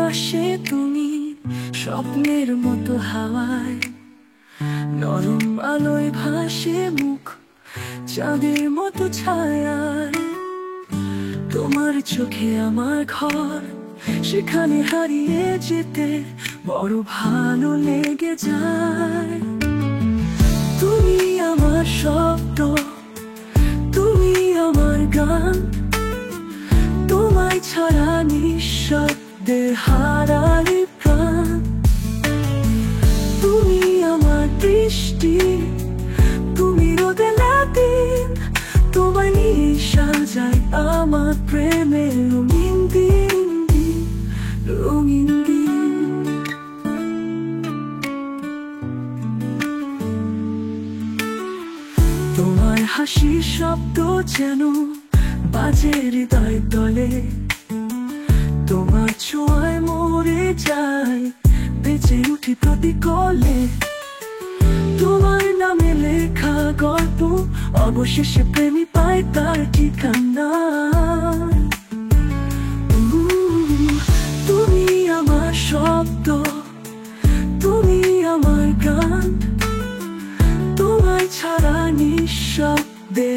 পাশে তুমি স্বপ্নের মতো হাওয়ায়, নরম আলোয় ভাসে মুখ চাঁদের মতো ছায়ায়। তোমার চোখে আমার ঘর, সেখানে হারিয়ে যেতে বড় ভালো লেগে যায়। তুমি আমার শব্দ, তুমি আমার গান, তোমায় ছাড়া নিঃশব্দে হারাই প্রাণ। তুমি আমার বৃষ্টি, তুমি রোদেলা দিন, তোমায় নিয়ে সাজাই আমার প্রেমের রঙিন দিন, রঙিন দিন। তোমার হাসির শব্দ যেন বাজে হৃদয় তলে, তোমার ছোঁয়ায় মরে যায়, বেঁচে উঠি প্রতি কলে। তোমার নামে লেখা গল্প অবশেষে প্রেমী পায় তার ঠিকানা। তুমি আমার শব্দ, তুমি আমার গান, তোমায় ছাড়া নিঃশব্দে